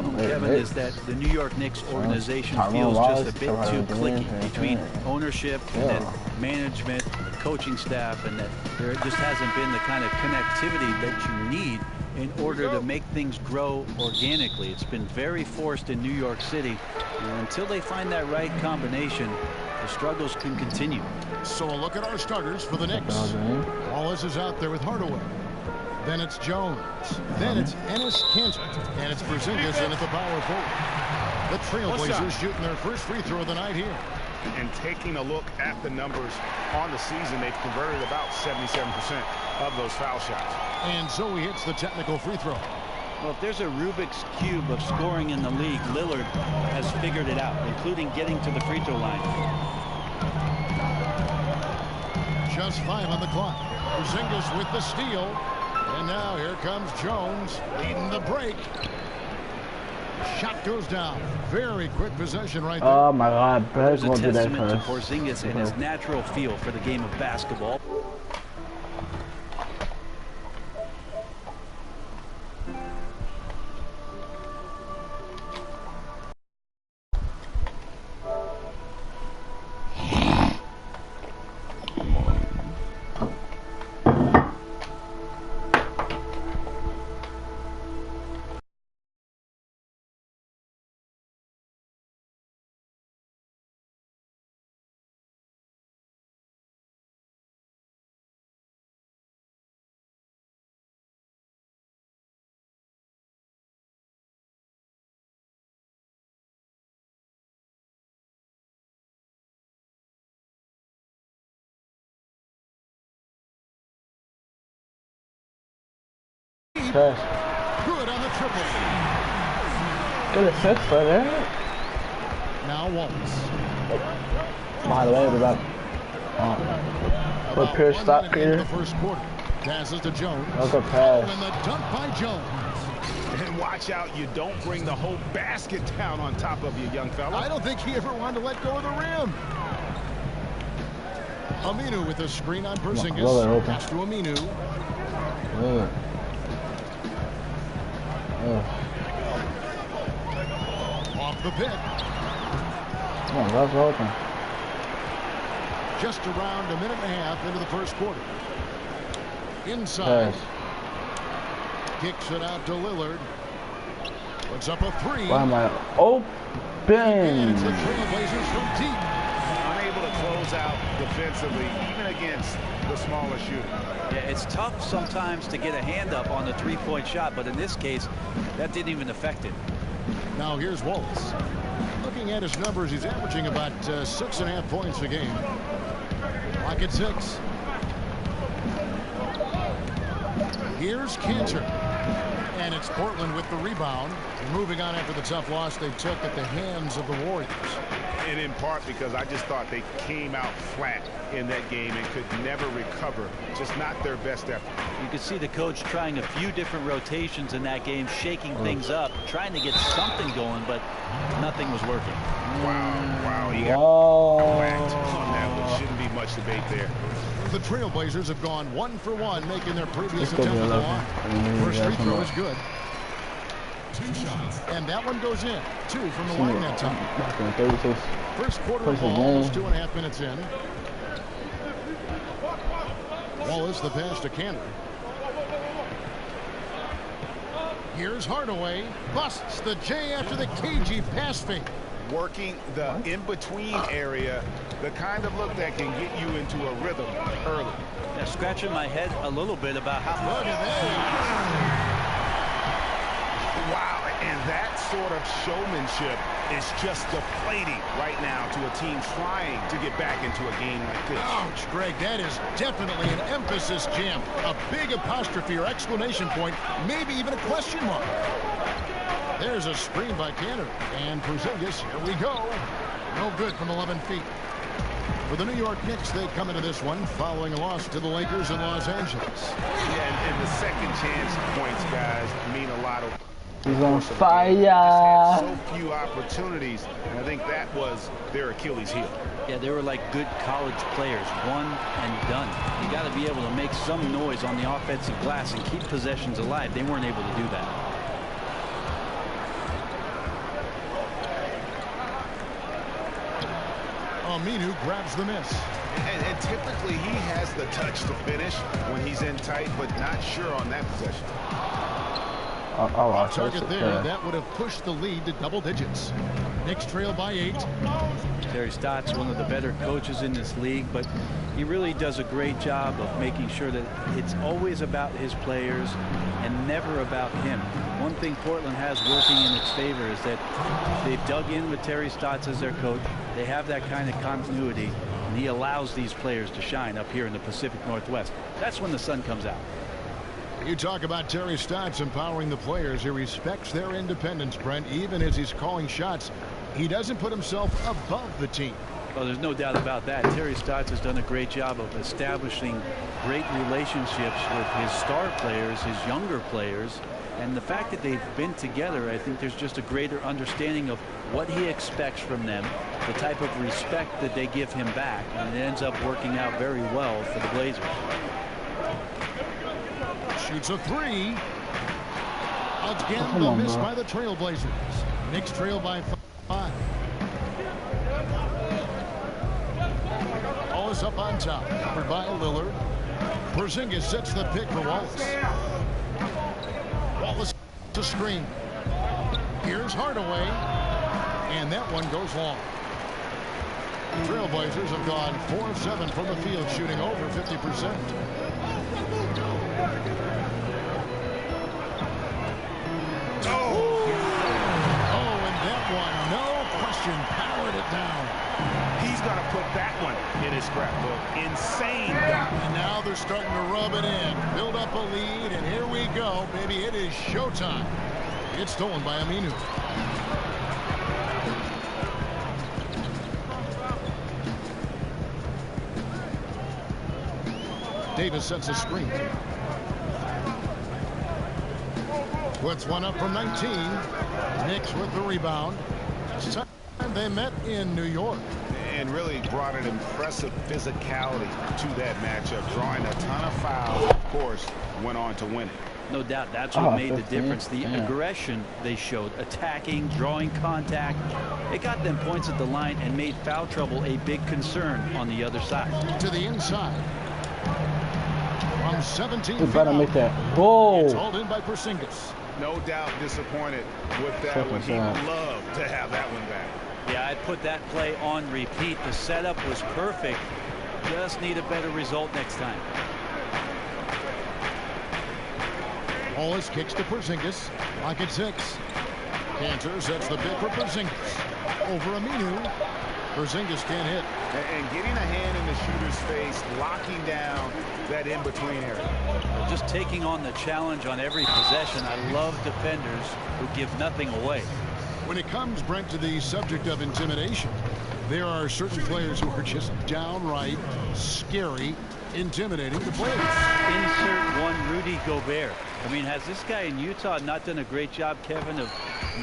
problem, Kevin, is that the New York Knicks organization feels just a bit too cliquey between ownership and then management, and the coaching staff, and that there just hasn't been the kind of connectivity that you need in order to make things grow organically. It's been very forced in New York City, and until they find that right combination, the struggles can continue. So a look at our starters for the Knicks. Wallace is out there with Hardaway. Then it's Jones. Then it's Enes Kanter. And it's Porzingis in at the power forward. The Trailblazers shooting their first free throw of the night here. And taking a look at the numbers on the season, they've converted about 77% of those foul shots. And so he hits the technical free throw. Well, if there's a Rubik's Cube of scoring in the league, Lillard has figured it out, including getting to the free throw line. Just 5 on the clock. Porzingis with the steal. And now here comes Jones leading the break. Shot goes down. Very quick possession right there. Oh my God, There's a testament to Porzingis and his natural feel for the game of basketball. Good on the triple. Good assist for that. Now Wallace. By the way, about what Pierce stop here. The first quarter. Passes to Jones. That's a pass. And the dunk by Jones. And watch out, you don't bring the whole basket down on top of you, young fella. I don't think he ever wanted to let go of the rim. Aminu with a screen on Porzingis. Pass to Aminu. Off the pick. Come on, that's open. Just around a minute and a half into the first quarter. Inside. Kicks it out to Lillard. Puts up a three. Why am I open? And it's the Trailblazers from deep. Unable to close out defensively, even against the smaller shooter. Yeah, it's tough sometimes to get a hand up on the three-point shot, but in this case, that didn't even affect it. Now here's Wallace. Looking at his numbers, he's averaging about 6.5 points a game. Clock at 6. Here's Kanter. And it's Portland with the rebound. Moving on after the tough loss they took at the hands of the Warriors. And in part because I just thought they came out flat in that game and could never recover. Just not their best effort. You could see the coach trying a few different rotations in that game, shaking things up, trying to get something going, but nothing was working. Wow, he got whacked on that one. Shouldn't be much debate there. The Trailblazers have gone 1 for 1, making their previous attempt at the line. First free throw is good. 2 shots. And that one goes in. 2 from the line that time. First quarter of ball, almost 2.5 minutes in. Wallace the pass to Kanter. Here's Hardaway. Busts the J after the cagey pass fake. Working the in-between area, the kind of look that can get you into a rhythm early. Yeah, scratching my head a little bit about how... Look at that. Wow, and that sort of showmanship is just deflating right now to a team trying to get back into a game like this. Ouch, Greg, that is definitely an emphasis jam. A big apostrophe or exclamation point, maybe even a question mark. There's a screen by Kanter. And Porzingis, here we go. No good from 11 feet. For the New York Knicks, they come into this one following a loss to the Lakers in Los Angeles. Yeah, and the second chance points, guys, mean a lot of... He's on fire. Just had so few opportunities, and I think that was their Achilles heel. Yeah, they were like good college players, one and done. You got to be able to make some noise on the offensive glass and keep possessions alive. They weren't able to do that. Aminu grabs the miss. And typically he has the touch to finish when he's in tight, but not sure on that possession. Off target there. That would have pushed the lead to double digits. Knicks trail by 8. Terry Stotts, one of the better coaches in this league, but he really does a great job of making sure that it's always about his players and never about him. One thing Portland has working in its favor is that they've dug in with Terry Stotts as their coach. They have that kind of continuity, and he allows these players to shine up here in the Pacific Northwest. That's when the sun comes out. You talk about Terry Stotts empowering the players. He respects their independence, Brent, even as he's calling shots. He doesn't put himself above the team. Oh, there's no doubt about that. Terry Stotts has done a great job of establishing great relationships with his star players, his younger players. And the fact that they've been together, I think there's just a greater understanding of what he expects from them, the type of respect that they give him back. And it ends up working out very well for the Blazers. Shoots a 3. Again, the miss by the Trailblazers. Knicks trail by 5. Wallace up on top. Covered by Lillard. Porzingis sets the pick for Wallace. Wallace to screen. Here's Hardaway. And that one goes long. Trailblazers have gone 4 of 7 from the field, shooting over 50%. Powered it down. He's going to put that one in his scrapbook. Insane. And now they're starting to rub it in. Build up a lead, and here we go. Baby, it is showtime. It's stolen by Aminu. Davis sets a screen. Puts one up from 19. Knicks with the rebound. They met in New York. And really brought an impressive physicality to that matchup, drawing a ton of fouls. Of course, went on to win it. No doubt that's what made the difference. The aggression they showed, attacking, drawing contact. It got them points at the line and made foul trouble a big concern on the other side. To the inside. From 17 feet out. Make that. Whoa. It's hauled in by Porzingis. No doubt disappointed with that one. He'd love to have that one back. Yeah, I'd put that play on repeat. The setup was perfect. Just need a better result next time. Wallace kicks to Porzingis. Lock at 6. Cantor sets the pick for Porzingis. Over Aminu. Porzingis can't hit. And getting a hand in the shooter's face, locking down that in-between area. Just taking on the challenge on every possession. I love defenders who give nothing away. When it comes, Brent, to the subject of intimidation, there are certain players who are just downright scary, intimidating to play. Insert one Rudy Gobert. I mean, has this guy in Utah not done a great job, Kevin, of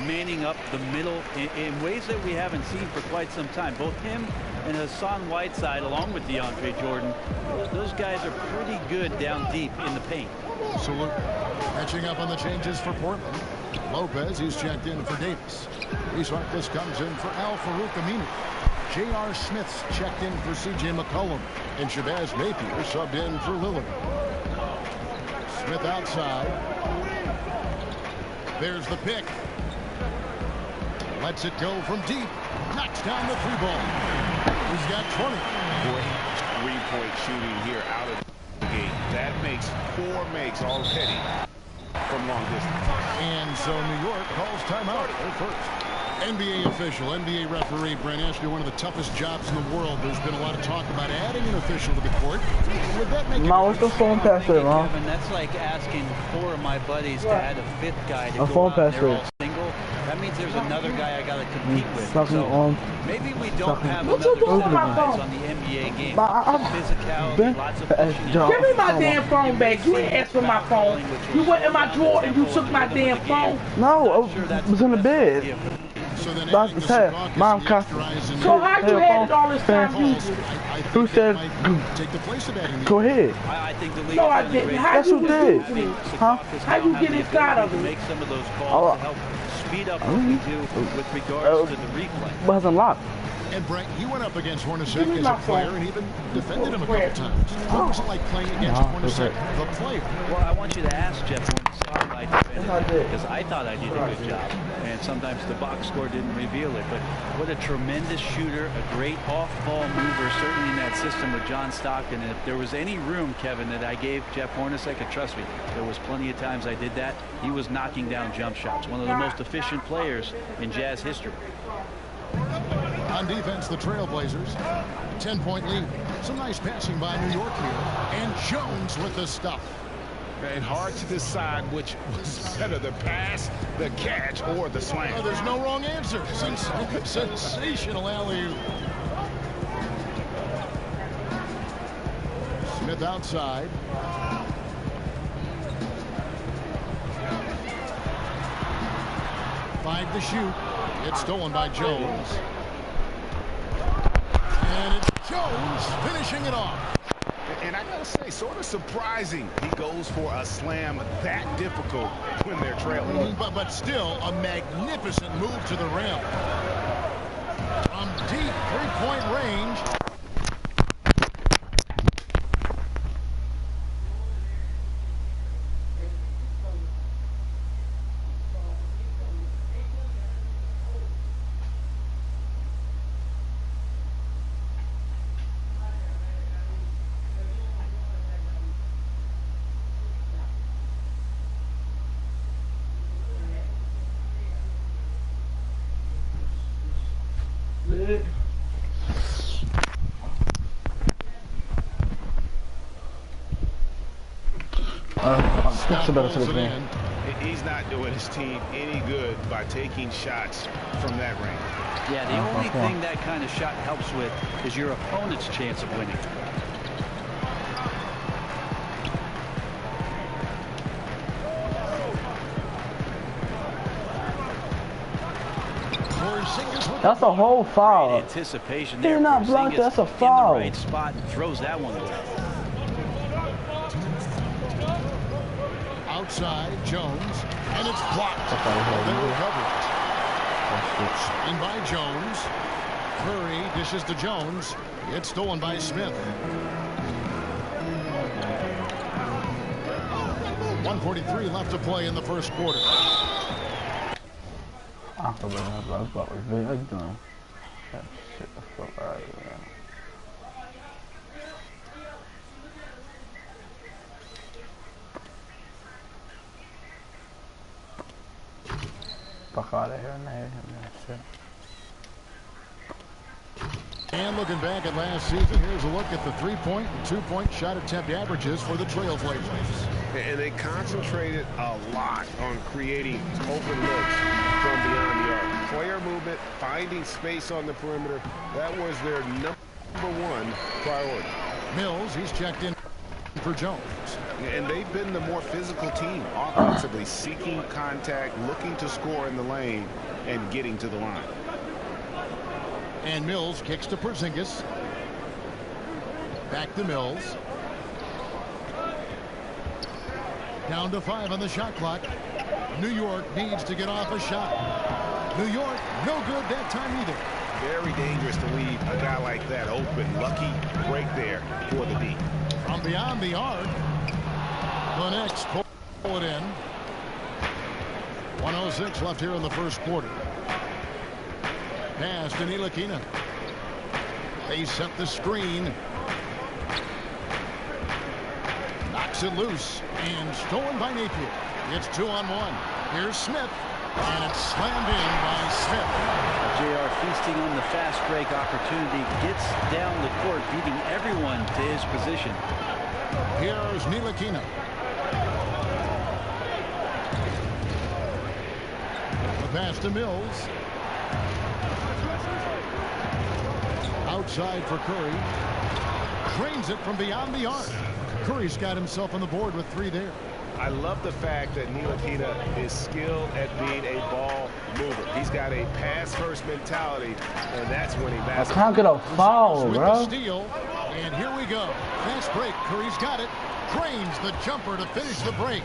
manning up the middle in ways that we haven't seen for quite some time? Both him and Hassan Whiteside, along with DeAndre Jordan, those guys are pretty good down deep in the paint. Absolutely. Catching up on the changes for Portland. Lopez, he's checked in for Davis. Reese Harkless comes in for Al-Farouq Aminu. J.R. Smith's checked in for C.J. McCollum. And Shabazz Napier subbed in for Lillard. Smith outside. There's the pick. Lets it go from deep. Knocks down the 3-ball. He's got 20. Great three-point shooting here out of the gate. That makes 4 makes already from long distance. And so New York calls timeout. They're first. NBA official, NBA referee, Brent Ashley, one of the toughest jobs in the world. There's been a lot of talk about adding an official to the court. Would that make what's the phone pass there, Mom? Kevin, that's like asking 4 of my buddies to add a 5th guy to go phone out pass there all single. That means there's another guy I got to compete with. So maybe we don't have another guys on the NBA game. Physicality, lots of pushing. Give me my damn phone back. You ain't asked for my phone. You went in my drawer and you took my damn phone. No, I was in the bed. So then Mom cost. So how you had it all this time? Who said? Take the place of that. Go ahead. I think the league. No, I didn't. How That's you who did. Huh? How you get inside of it? Make some of those calls to help speed up what we do with regards to the replay. Wasn't locked. And Brent, you went up against Hornacek as a player and even defended him a couple times. What was it like playing against Hornacek, the player? Well, I want you to ask Jeff Hornacek if I defended him, because I thought I did a good job. And sometimes the box score didn't reveal it. But what a tremendous shooter, a great off-ball mover, certainly in that system with John Stockton. And if there was any room, Kevin, that I gave Jeff Hornacek, and trust me, there was plenty of times I did that, he was knocking down jump shots. One of the most efficient players in Jazz history. On defense, the Trailblazers, 10-point lead. Some nice passing by New York here. And Jones with the stop. And hard to decide which was better, the pass, the catch, or the slam. Oh, there's no wrong answer. Sensational alley-oop. Smith outside. Five to shoot. It's stolen by Jones. And it's Jones finishing it off. And I gotta say, sort of surprising he goes for a slam that difficult when they're trailing. But still a magnificent move to the rim. From deep three-point range. He's not doing his team any good by taking shots from that range. Yeah, the only thing that kind of shot helps with is your opponent's chance of winning. That's a whole foul. Great anticipation there. They're not blocked. That's a foul. In the right spot and throws that one away. Outside, Jones, and it's blocked. They recover it. Screen by Jones. Curry dishes to Jones. It's stolen by Smith. 1:43 left to play in the first quarter. Fuck out of here, man. And looking back at last season, here's a look at the 3-point and 2-point shot attempt averages for the Trailblazers. And they concentrated a lot on creating open looks from beyond the arc. Player movement, finding space on the perimeter, that was their #1 priority. Mills, he's checked in for Jones. And they've been the more physical team, offensively, seeking contact, looking to score in the lane, and getting to the line. And Mills kicks to Porzingis. Back to Mills. Down to 5 on the shot clock. New York needs to get off a shot. New York, no good that time either. Very dangerous to leave a guy like that open. Lucky break there for the D. From beyond the arc. The Knicks pull it in. 1:06 left here in the first quarter. Pass to Ntilikina. They set the screen. Knocks it loose and stolen by Napier. It's 2-on-1. Here's Smith. And it's slammed in by Smith. JR feasting on the fast break opportunity. Gets down the court, beating everyone to his position. Here's Ntilikina. The pass to Mills. Outside for Curry. Drains it from beyond the arc. Curry's got himself on the board with 3 there. I love the fact that Ntilikina is skilled at being a ball mover. He's got a pass-first mentality, and that's winning basketball. I can't get a foul, with bro. the steal, and here we go. Fast break. Curry's got it. Drains the jumper to finish the break.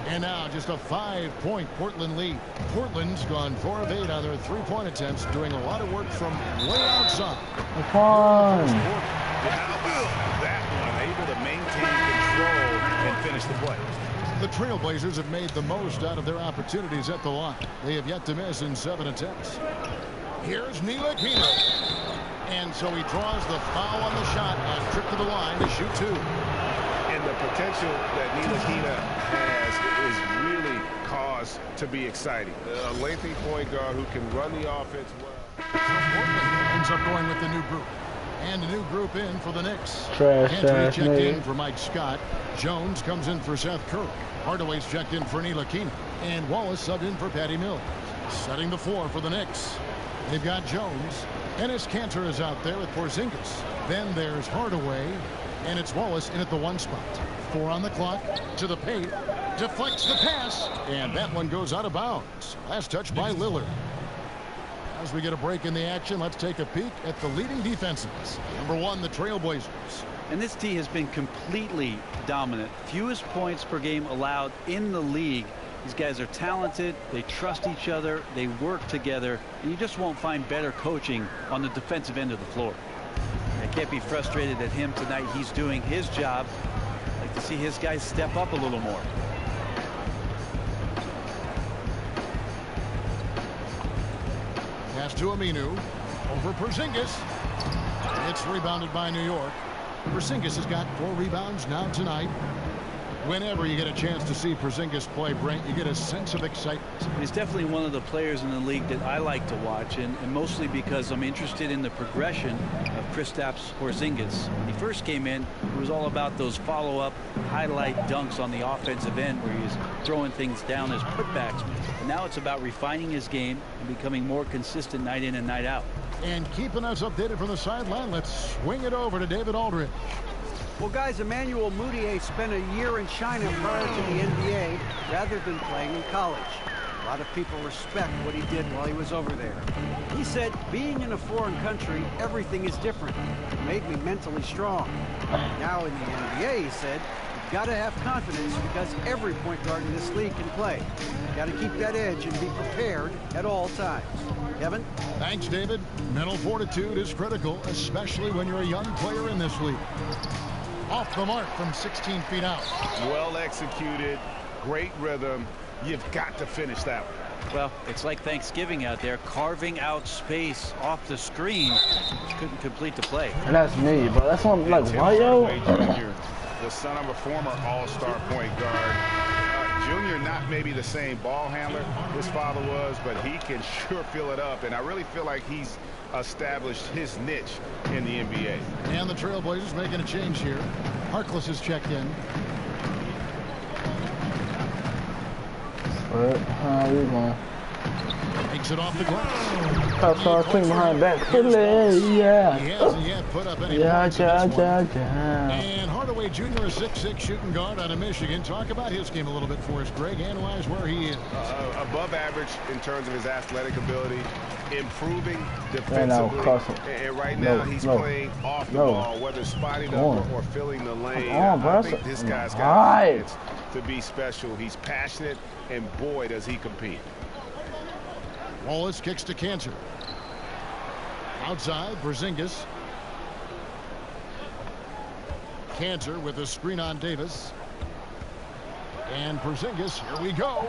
And now just a 5-point Portland lead. Portland's gone 4 of 8 on their 3-point attempts, doing a lot of work from way outside. Fun. How about that one? Able to maintain control and finish the play. The Trailblazers have made the most out of their opportunities at the line. They have yet to miss in 7 attempts. Here's Ntilikina. And so he draws the foul on the shot and trip to the line to shoot 2. And the potential that Ntilikina has is really cause to be exciting. A lengthy point guard who can run the offense well. So Portland ends up going with the new group. And a new group in for the Knicks. Trash, Anthony checked in for Mike Scott. Jones comes in for Seth Curry. Hardaway's checked in for Ntilikina. And Wallace subbed in for Patty Mills. Setting the floor for the Knicks. They've got Jones. Enes Kanter is out there with Porzingis. Then there's Hardaway. And it's Wallace in at the 1 spot. 4 on the clock. To the paint. Deflects the pass. And that one goes out of bounds. Last touch by Lillard. As we get a break in the action, let's take a peek at the leading defenses. Number 1, the Trailblazers. And this team has been completely dominant. Fewest points per game allowed in the league. These guys are talented. They trust each other. They work together. And you just won't find better coaching on the defensive end of the floor. I can't be frustrated at him tonight. He's doing his job. I'd like to see his guys step up a little more. Pass to Aminu. Over Porzingis. It's rebounded by New York. Porzingis has got 4 rebounds now tonight. Whenever you get a chance to see Porzingis play, Brent, you get a sense of excitement. He's definitely one of the players in the league that I like to watch, and mostly because I'm interested in the progression of Kristaps Porzingis. When he first came in, it was all about those follow-up highlight dunks on the offensive end where he's throwing things down as putbacks. And now it's about refining his game and becoming more consistent night in and night out. And keeping us updated from the sideline, let's swing it over to David Aldridge. Well, guys, Emmanuel Mudiay spent a year in China prior to the NBA rather than playing in college. A lot of people respect what he did while he was over there. He said, being in a foreign country, everything is different. It made me mentally strong. Now in the NBA, he said, you've got to have confidence because every point guard in this league can play. You've got to keep that edge and be prepared at all times. Kevin? Thanks, David. Mental fortitude is critical, especially when you're a young player in this league. Off the mark from 16 feet out. Well executed, great rhythm. You've got to finish that one. Well, it's like Thanksgiving out there, carving out space off the screen. Just couldn't complete the play. And that's me, but that's what I'm like, why, yo? The son of a former all-star point guard. Junior, not maybe the same ball handler his father was, but he can sure fill it up. And I really feel like he's established his niche in the NBA. And the Trailblazers making a change here. Harkless is checked in. How we going? Takes it off the glass. That's our thing behind back. Yeah. He hasn't yet put up any points in this one. And Hardaway Jr., a 6'6" shooting guard out of Michigan. Talk about his game a little bit for us, Greg. Analyze where he is. Above average in terms of his athletic ability, improving defensively. And right now he's playing off the ball, whether spotting up or filling the lane. I think this guy's got a chance to be special. He's passionate, and boy, does he compete. Wallace kicks to Kanter. Outside, Porzingis. Kanter with a screen on Davis. And Porzingis, here we go.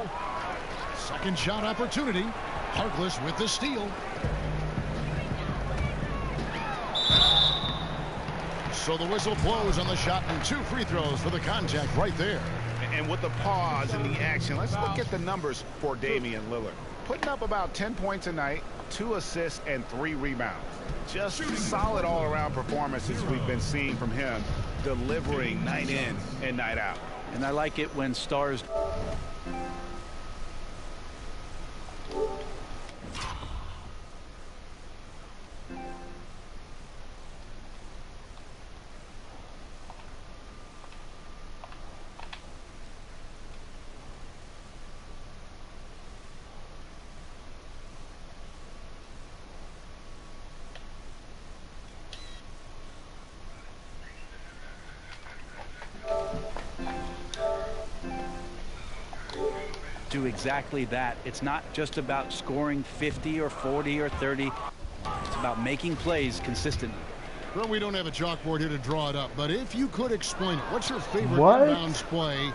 Second shot opportunity. Harkless with the steal. So the whistle blows on the shot and 2 free throws for the contact right there. And with the pause and the action, let's look at the numbers for Damian Lillard. Putting up about 10 points a night, 2 assists, and 3 rebounds. Just solid all-around performances we've been seeing from him, delivering night in and night out. And I like it when stars do exactly that. It's not just about scoring 50 or 40 or 30. It's about making plays consistently. Well, we don't have a chalkboard here to draw it up, but if you could explain it, what's your favorite inbounds play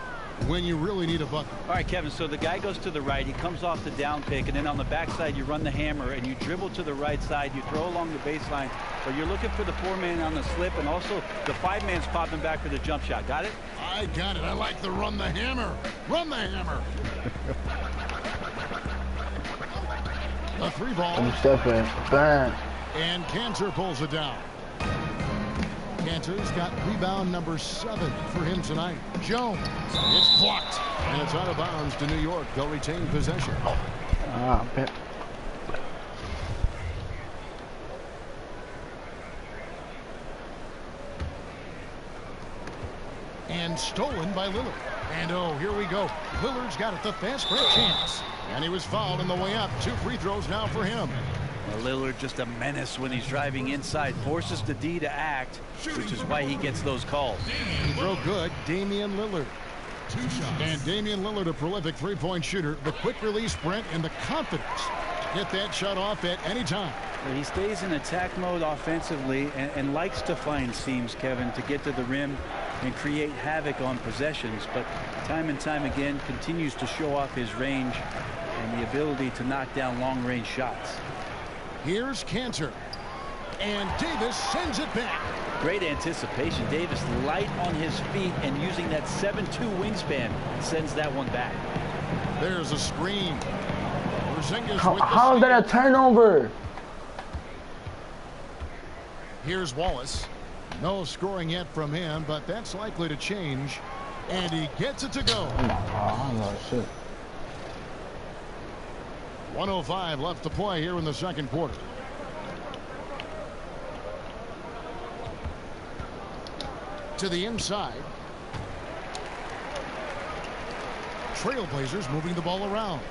when you really need a bucket? All right, Kevin, so the guy goes to the right, he comes off the down pick, and then on the backside you run the hammer and you dribble to the right side, you throw along the baseline, but you're looking for the 4-man on the slip, and also the 5-man's popping back for the jump shot. Got it? I got it. I like the run the hammer. Run the hammer. The 3 ball. I'm stepping. Bang. And Cantor pulls it down. Cantor's got rebound number 7 for him tonight. Jones. It's blocked. And it's out of bounds to New York. They'll retain possession. And stolen by Lillard. And oh, here we go. Lillard's got it. The fast break chance. And he was fouled on the way up. 2 free throws now for him. Well, Lillard just a menace when he's driving inside. Forces the D to act, which is why he gets those calls. He throw good. Damian Lillard. 2 shots. And Damian Lillard, a prolific 3-point shooter. The quick release sprint and the confidence to get that shot off at any time. He stays in attack mode offensively and likes to find seams, Kevin, to get to the rim and create havoc on possessions, but time and time again continues to show off his range and the ability to knock down long-range shots. Here's Cantor. And Davis sends it back. Great anticipation. Davis light on his feet and using that 7'2" wingspan sends that one back. There's a screen. How is that a turnover? Here's Wallace. No scoring yet from him, but that's likely to change. And he gets it to go. Oh, shit. 1:05 left to play here in the second quarter. To the inside. Trailblazers moving the ball around.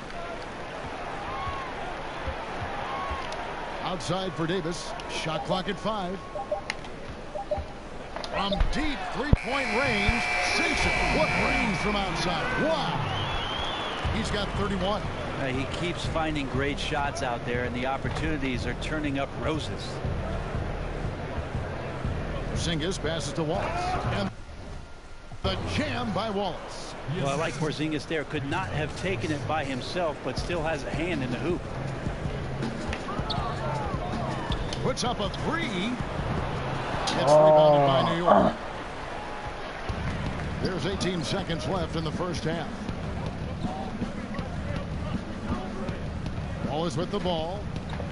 Outside for Davis. Shot clock at 5. From deep 3-point range. Sinks it. What range from outside? Wow. He's got 31. He keeps finding great shots out there, and the opportunities are turning up roses. Porzingis passes to Wallace. And the jam by Wallace. Well, I like Porzingis there. Could not have taken it by himself, but still has a hand in the hoop. Puts up a 3. It's rebounded by New York. There's 18 seconds left in the first half. Wallace with the ball.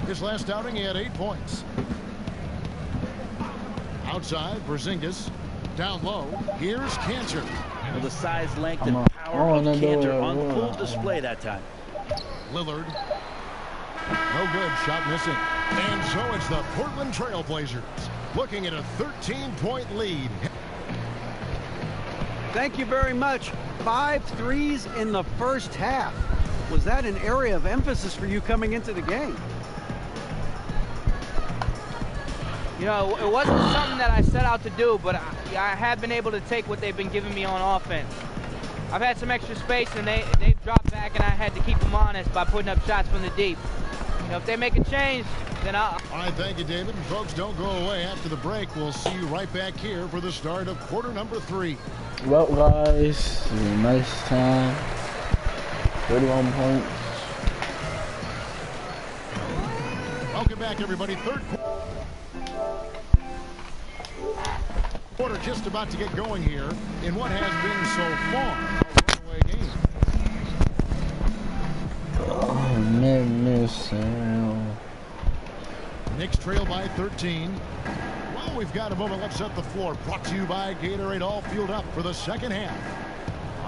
His last outing, he had 8 points. Outside, Porzingis. Down low. Here's Cantor. Well, the size, length, and power of Cantor on full display that time. Lillard. No good. Shot missing. And so it's the Portland Trailblazers looking at a 13-point lead. Thank you very much. 5 threes in the first half. Was that an area of emphasis for you coming into the game? You know, it wasn't something that I set out to do, but I have been able to take what they've been giving me on offense. I've had some extra space, and they've dropped back, and I had to keep them honest by putting up shots from the deep. You know, if they make a change, then I'll... All right, thank you, David. And folks, don't go away. After the break, we'll see you right back here for the start of quarter number 3. Well, guys, it was a nice time. 31 points. Welcome back, everybody. Third quarter just about to get going here in what has been so far a runaway game. Oh, man, Knicks trail by 13. Well, we've got a moment. Let's set the floor. Brought to you by Gatorade, all fueled up for the second half.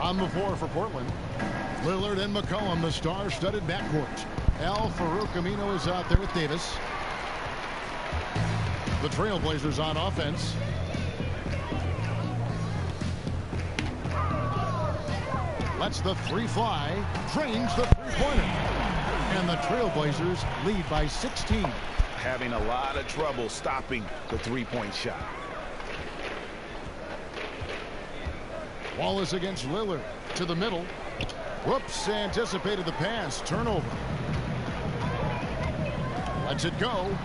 On the floor for Portland, Lillard and McCollum, the star-studded backcourt. Al-Farouq Amino is out there with Davis. The Trailblazers on offense. Lets the 3 fly. Drains the 3-pointer. And the Trailblazers lead by 16. Having a lot of trouble stopping the 3-point shot. Wallace against Lillard to the middle. Whoops, anticipated the pass. Turnover. Lets it go.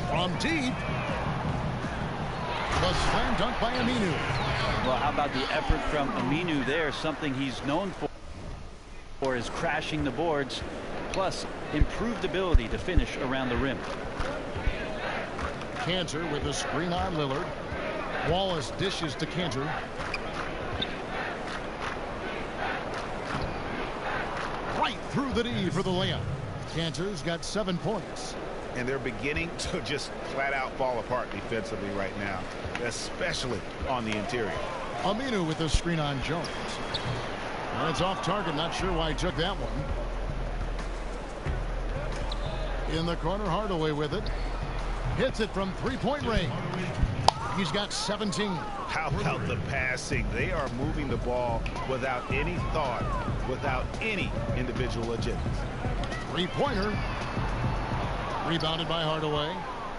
From deep. The slam dunk by Aminu. Well, how about the effort from Aminu there? Something he's known for is crashing the boards, plus improved ability to finish around the rim. Cantor with a screen on Lillard. Wallace dishes to Cantor. Right through the D for the layup. Cantor's got 7 points. And they're beginning to just flat out fall apart defensively right now, especially on the interior. Aminu with the screen on Jones. And it's off target. Not sure why he took that one. In the corner, Hardaway with it. Hits it from three-point range. He's got 17. How about the passing? They are moving the ball without any thought, without any individual agenda. Three-pointer. Rebounded by Hardaway.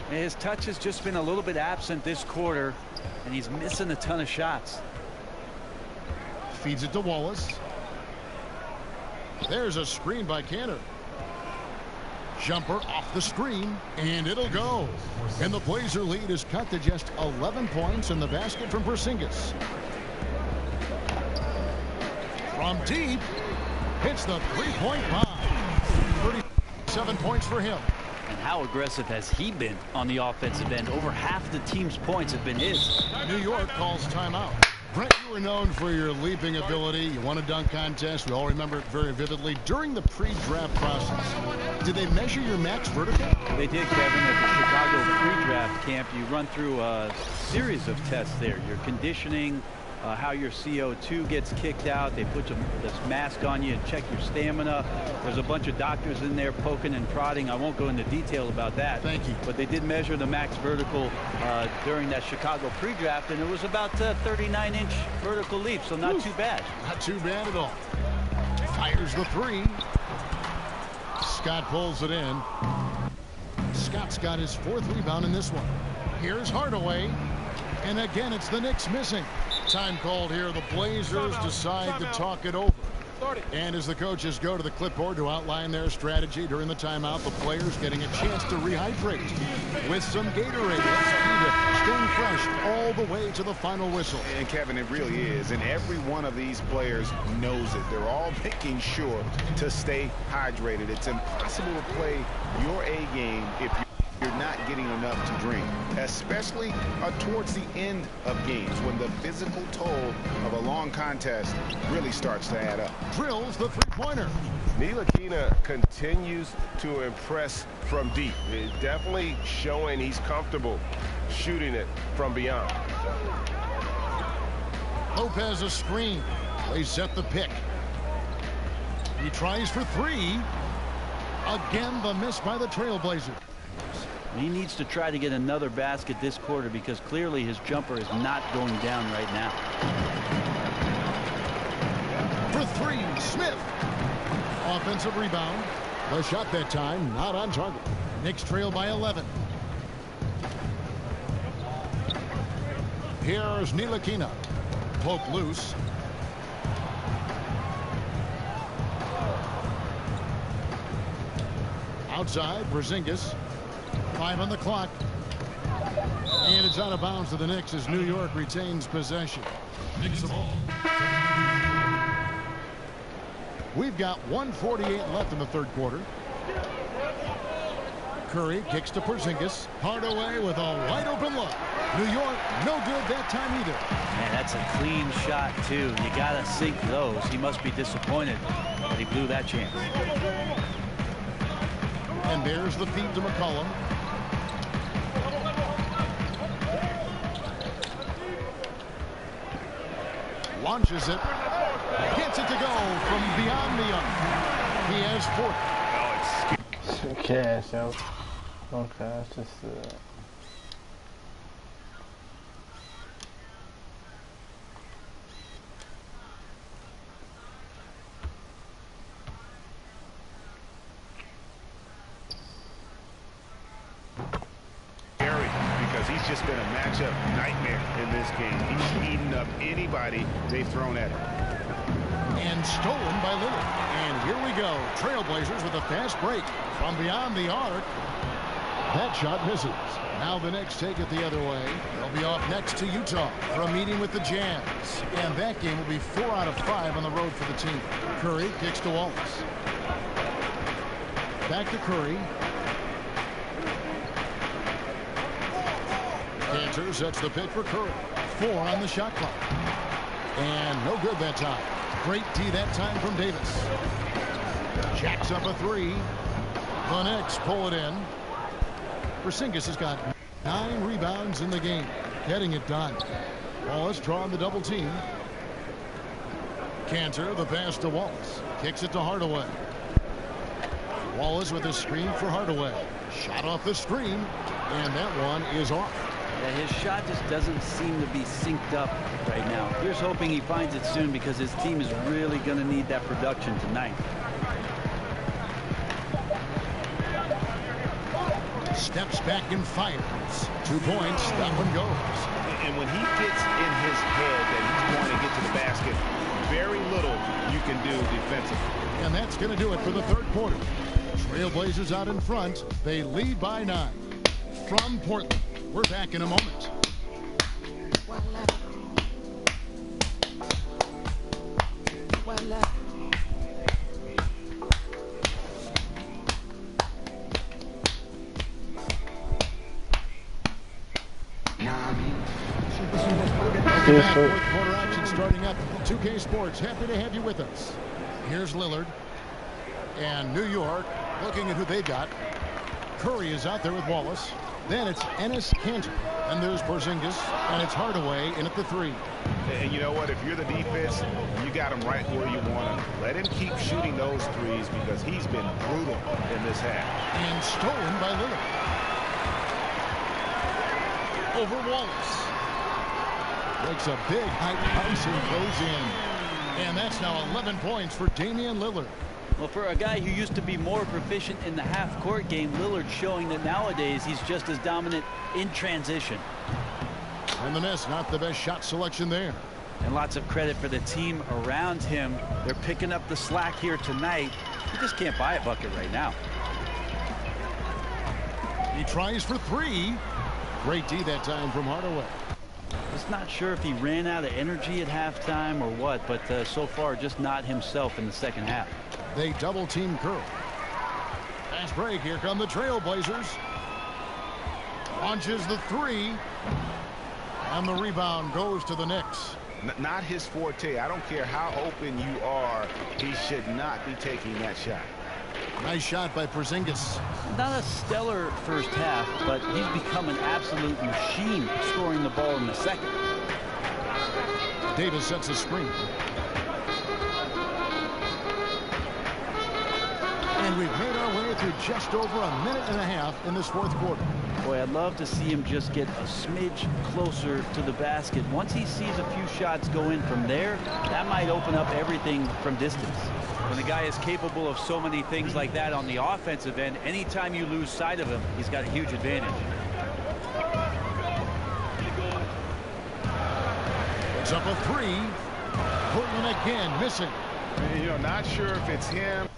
His touch has just been a little bit absent this quarter, and he's missing a ton of shots. Feeds it to Wallace. There's a screen by Cantor. Jumper off the screen, and it'll go. And the Blazer lead is cut to just 11 points in the basket from Porzingis. From deep, hits the three-point bomb. 37 points for him. And how aggressive has he been on the offensive end? Over half the team's points have been his. New York calls timeout. Brett, you were known for your leaping ability. You won a dunk contest. We all remember it very vividly. During the pre-draft process, did they measure your max vertical? They did, Kevin. At the Chicago pre-draft camp, you run through a series of tests there. Your conditioning, how your CO2 gets kicked out. They put this mask on you and check your stamina. There's a bunch of doctors in there poking and prodding. I won't go into detail about that. Thank you. But they did measure the max vertical during that Chicago pre-draft, and it was about 39-inch vertical leap, so not too bad. Not too bad at all. Fires the three. Scott pulls it in. Scott's got his 4th rebound in this one. Here's Hardaway. And again, it's the Knicks missing. Time called here. The Blazers decide to talk it over. And as the coaches go to the clipboard to outline their strategy during the timeout, the players getting a chance to rehydrate with some Gatorade. That's key to staying fresh all the way to the final whistle. And Kevin, it really is. And every one of these players knows it. They're all making sure to stay hydrated. It's impossible to play your A game if you're not getting enough to drink, especially towards the end of games when the physical toll of a long contest really starts to add up. Drills the three-pointer. Ntilikina continues to impress from deep. It's definitely showing he's comfortable shooting it from beyond. Lopez a screen. They set the pick. He tries for three. Again, the miss by the Trailblazers. He needs to try to get another basket this quarter because clearly his jumper is not going down right now. For three, Smith. Offensive rebound. The shot that time not on target. Knicks trail by 11. Here's Ntilikina. Poke loose. Outside, Porzingis. 5 on the clock. And it's out of bounds to the Knicks as New York retains possession. Knicks the ball. We've got 1:48 left in the third quarter. Curry kicks to Porzingis. Hardaway with a wide open look. New York, no good that time either. Man, that's a clean shot, too. You got to sink those. He must be disappointed that he blew that chance. And there's the feed to McCollum. Launches it. Gets it to go from beyond the arc. He has 4. Okay, so okay, it's just Because he's just been a matchup nightmare in this game. He's eating up anybody they've thrown at him. And stolen by Lillard. And here we go. Trailblazers with a fast break from beyond the arc. That shot misses. Now the Knicks take it the other way. They'll be off next to Utah for a meeting with the Jazz. And that game will be 4 out of 5 on the road for the team. Curry kicks to Wallace. Back to Curry. Cantor sets the pick for Curry. 4 on the shot clock. And no good that time. Great D that time from Davis. Jacks up a 3. The Knicks pull it in. Porzingis has got 9 rebounds in the game. Getting it done. Wallace drawing the double team. Cantor, the pass to Wallace. Kicks it to Hardaway. Wallace with a screen for Hardaway. Shot off the screen. And that one is off. Yeah, his shot just doesn't seem to be synced up right now. Here's hoping he finds it soon because his team is really going to need that production tonight. Steps back and fires. 2 points. That one goes. And when he gets in his head that he's going to get to the basket, very little you can do defensively. And that's going to do it for the third quarter. Trailblazers out in front. They lead by 9. From Portland. We're back in a moment. Fourth quarter action starting up. 2K Sports, happy to have you with us. Here's Lillard. And New York looking at who they got. Curry is out there with Wallace. Then it's Enes Kanter. And there's Porzingis. And it's Hardaway in at the 3. And you know what? If you're the defense, you got him right where you want him. Let him keep shooting those threes because he's been brutal in this half. And stolen by Lillard. Over Wallace. Makes a big high post and goes in. And that's now 11 points for Damian Lillard. Well, for a guy who used to be more proficient in the half-court game, Lillard's showing that nowadays he's just as dominant in transition. And the Nets, not the best shot selection there. And lots of credit for the team around him. They're picking up the slack here tonight. He just can't buy a bucket right now. He tries for 3. Great D that time from Hardaway. Just not sure if he ran out of energy at halftime or what, but so far just not himself in the second half. They double team Curry. Fast break. Here come the Trailblazers. Launches the 3. And the rebound goes to the Knicks. Not his forte. I don't care how open you are. He should not be taking that shot. Nice shot by Porzingis. Not a stellar first half, but he's become an absolute machine scoring the ball in the second. Davis sets a screen. And we've made our way through just over a minute and a half in this fourth quarter. Boy, I'd love to see him just get a smidge closer to the basket. Once he sees a few shots go in from there, that might open up everything from distance. When a guy is capable of so many things like that on the offensive end, anytime you lose sight of him, he's got a huge advantage. It's up a 3. Portland again missing. You know, not sure if it's him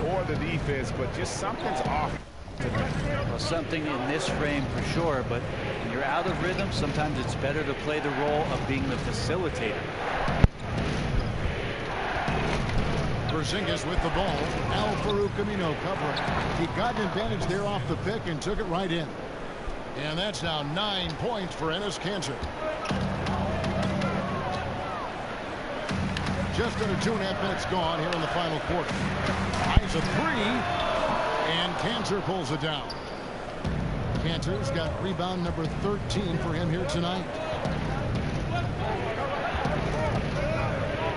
or the defense, but just something's off. Well, something in this frame for sure, but when you're out of rhythm, sometimes it's better to play the role of being the facilitator. Porzingis with the ball. Al-Farouq Amino covering. He got an advantage there off the pick and took it right in. And that's now 9 points for Enes Kanter. Just under 2.5 minutes gone here in the final quarter. Eyes a 3. And Kanter pulls it down. Kanter's got rebound number 13 for him here tonight.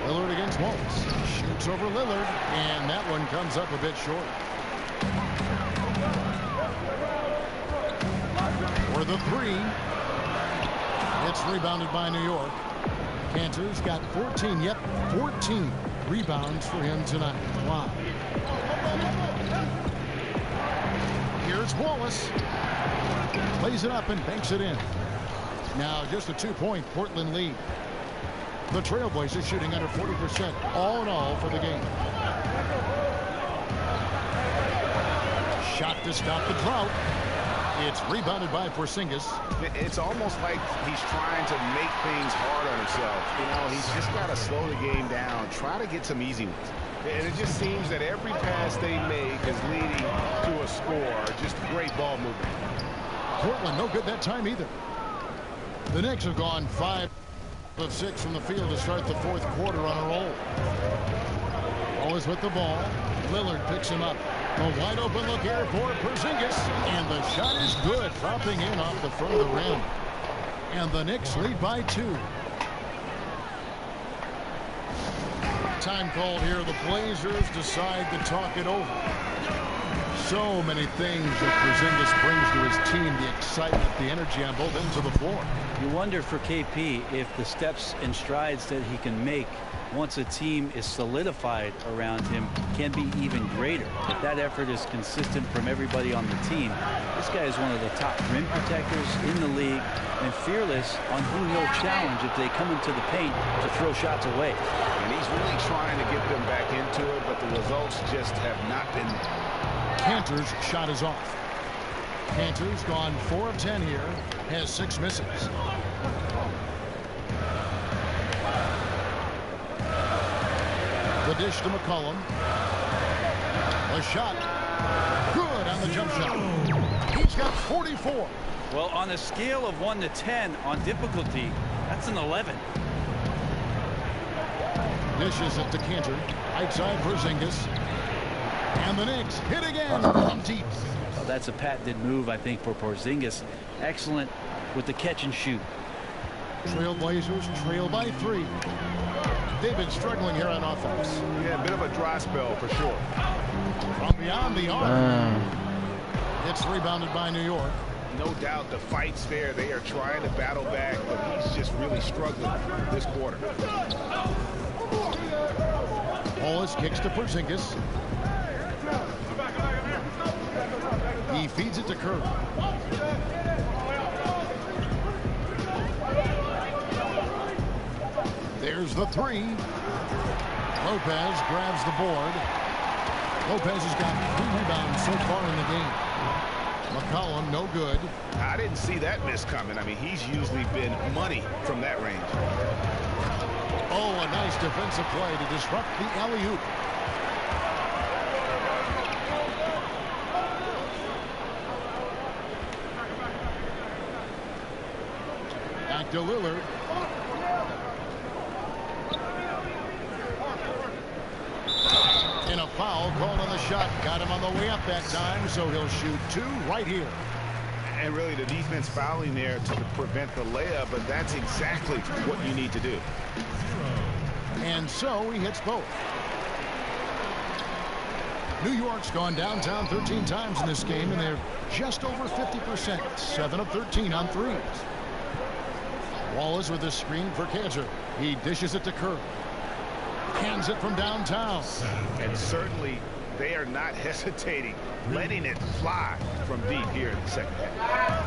Lillard against Wallace. Shoots over Lillard. And that one comes up a bit short. For the 3. It's rebounded by New York. Kanter's got 14. Yep, 14 rebounds for him tonight. Wow. Here's Wallace. Plays it up and banks it in. Now just a 2-point Portland lead. The Trailblazers shooting under 40% all in all for the game. Shot to stop the drought. It's rebounded by Porzingis. It's almost like he's trying to make things hard on himself. You know, he's just got to slow the game down, try to get some easy ones. And it just seems that every pass they make is leading to a score. Just great ball movement. Portland no good that time either. The Knicks have gone 5 of 6 from the field to start the fourth quarter on a roll. Always with the ball. Lillard picks him up. A wide open look here for Porzingis. And the shot is good, dropping in off the front of the rim. And the Knicks lead by 2. Time called here. The Blazers decide to talk it over. So many things that Porzingis brings to his team. The excitement, the energy on both ends of the floor. You wonder for KP if the steps and strides that he can make once a team is solidified around him can be even greater. If that effort is consistent from everybody on the team, this guy is one of the top rim protectors in the league and fearless on who he'll challenge if they come into the paint to throw shots away. And he's really trying to get them back into it, but the results just have not been. Cantor's shot is off. Cantor's gone 4 of 10 here, has 6 misses. The dish to McCollum. The shot. Good on the jump shot. He's got 44. Well, on a scale of 1 to 10 on difficulty, that's an 11. Dishes it to Cantor. Outside Porzingis. And the Knicks hit again from deep. Well, that's a patented move, I think, for Porzingis. Excellent with the catch and shoot. Trailblazers trail by 3. They've been struggling here on offense. Yeah, a bit of a dry spell for sure. From beyond the arc. It's rebounded by New York. No doubt the fight's there. They are trying to battle back, but he's just really struggling this quarter. Wallace kicks to Porzingis. He feeds it to Curry. There's the 3. Lopez grabs the board. Lopez has got 3 rebounds so far in the game. McCollum, no good. I didn't see that miss coming. I mean, he's usually been money from that range. Oh, a nice defensive play to disrupt the alley-oop. Back to Lillard. And a foul called on the shot. Got him on the way up that time, so he'll shoot 2 right here. And really the defense fouling there to prevent the layup, but that's exactly what you need to do. And so he hits both. New York's gone downtown 13 times in this game, and they're just over 50%. 7 of 13 on threes. Wallace with a screen for Cantor. He dishes it to Curry. Hands it from downtown. And certainly they are not hesitating, letting it fly from deep here in the second half.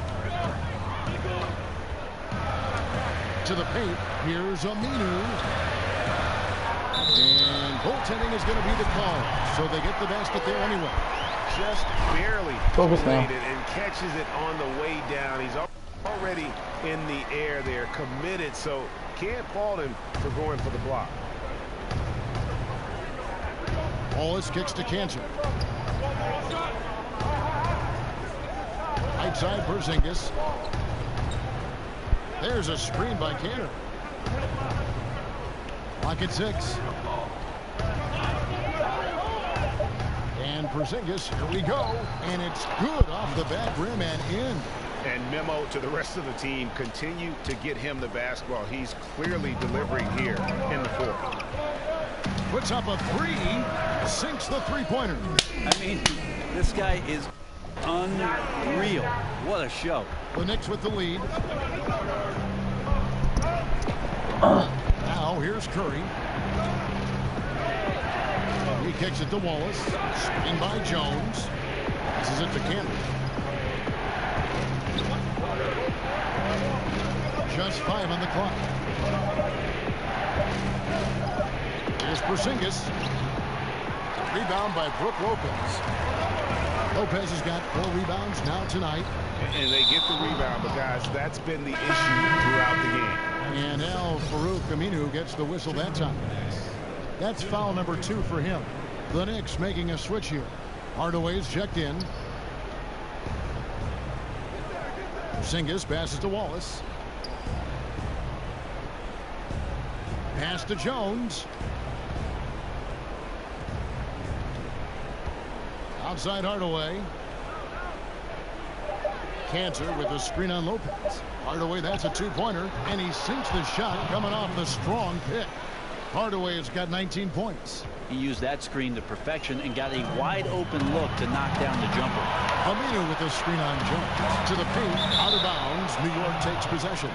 To the paint, here's Aminu. And goaltending is going to be the call, so they get the basket there anyway. Just barely played it and catches it on the way down. He's already in the air there, committed, so can't fault him for going for the block. Wallace kicks to Cantor. Outside Porzingis. There's a screen by Cantor. Lock at 6. And Porzingis, here we go. And it's good off the back rim and in. And memo to the rest of the team, continue to get him the basketball. He's clearly delivering here in the fourth. Puts up a 3, sinks the three-pointer. I mean, this guy is unreal. What a show. The Knicks with the lead. Now here's Curry. He kicks it to Wallace. Screen by Jones. Passes it to Cantor. Just 5 on the clock. Here's Porzingis. Rebound by Brook Lopez. Lopez has got 4 rebounds now tonight. And they get the rebound, but guys, that's been the issue throughout the game. And Al-Farouq Aminu gets the whistle that time. That's foul number 2 for him. The Knicks making a switch here. Hardaway's checked in. Porzingis passes to Wallace. Pass to Jones. Outside Hardaway. Cantor with a screen on Lopez. Hardaway, that's a 2-pointer, and he sinks the shot coming off the strong pick. Hardaway has got 19 points. He used that screen to perfection and got a wide open look to knock down the jumper. Aminu with a screen on Jones. To the paint, out of bounds. New York takes possession.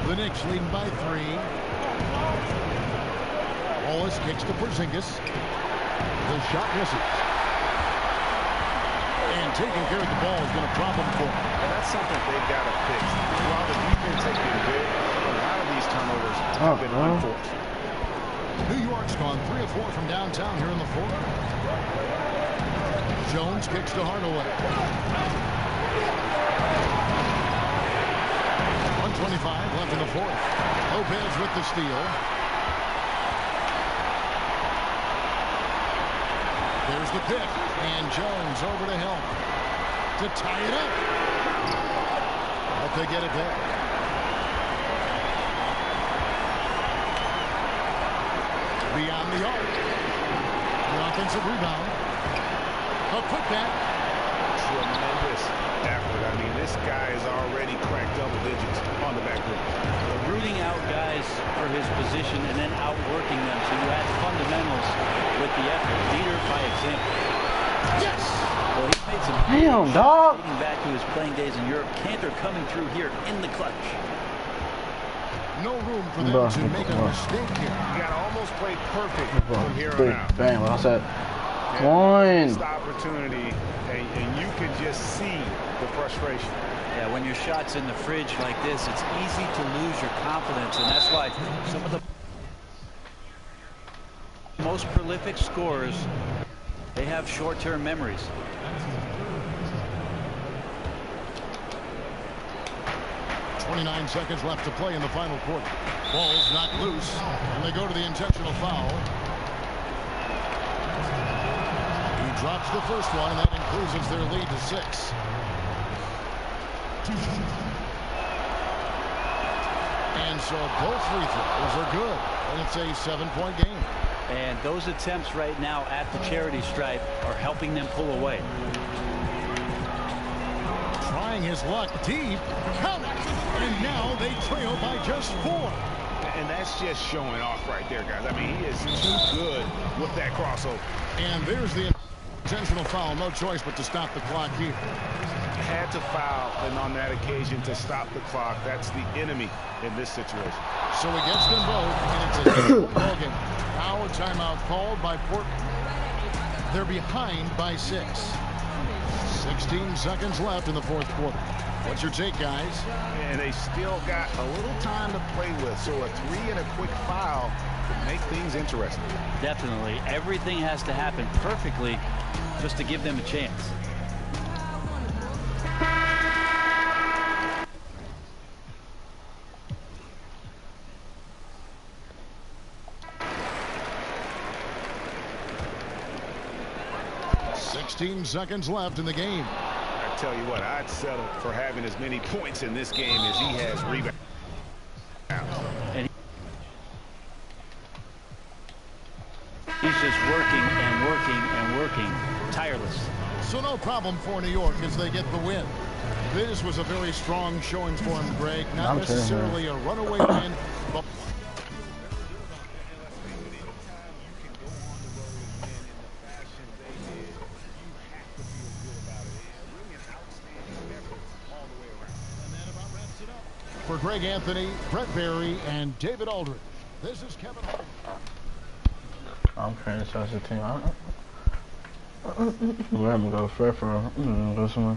The Knicks leading by 3. Wallace kicks to Porzingis. The shot misses. And taking care of the ball has been a problem for him. And that's something they've got to fix. While the defense has been good, a lot of these turnovers have been unforced. New York's gone 3 of 4 from downtown here in the fourth. Jones kicks to Hardaway. 1:25 left in the fourth. Lopez with the steal. There's the pick, and Jones over to help to tie it up. But they get it back. Beyond the arc. The offensive rebound. A putback. Tremendous effort. I mean, this guy has already cracked double digits on the back rim. Rooting out guys for his position and then outworking them. So you add fundamentals with the effort. Leader by example. Yes! Well, he's made some damn, dog. Dating back to his playing days in Europe. Cantor coming through here in the clutch. No room for them to make a mistake here. You got to almost play perfect from here on out. Bang, what I said. Missed opportunity, and you can just see the frustration. Yeah, when your shot's in the fridge like this, it's easy to lose your confidence, and that's why some of the most prolific scorers, they have short-term memories. .29 seconds left to play in the final quarter. Ball's knocked loose, and they go to the intentional foul. He drops the first one, and that increases their lead to 6. And so both free throws are good, and it's a 7-point game. And those attempts right now at the charity stripe are helping them pull away. Trying his luck deep, count it, and now they trail by just 4. And that's just showing off right there, guys. I mean, he is too good with that crossover. And there's the intentional foul. No choice but to stop the clock here. Had to foul, and on that occasion to stop the clock. That's the enemy in this situation. So he gets them both, and it's a ball game. Now a timeout called by Portland. They're behind by 6. 16 seconds left in the fourth quarter. What's your take, guys? And they still got a little time to play with, so a 3 and a quick foul could make things interesting. Definitely. Everything has to happen perfectly just to give them a chance. Seconds left in the game. I tell you what, I'd settle for having as many points in this game as he has rebounds. And he's just working and working and working, tireless. So no problem for New York as they get the win. This was a very strong showing for him, Greg. Not necessarily a runaway win, but for Greg Anthony, Brett Barry, and David Aldridge, This is Kevin Holmes. I'm trying to start the team. Where I'm gonna go for I'm gonna go somewhere.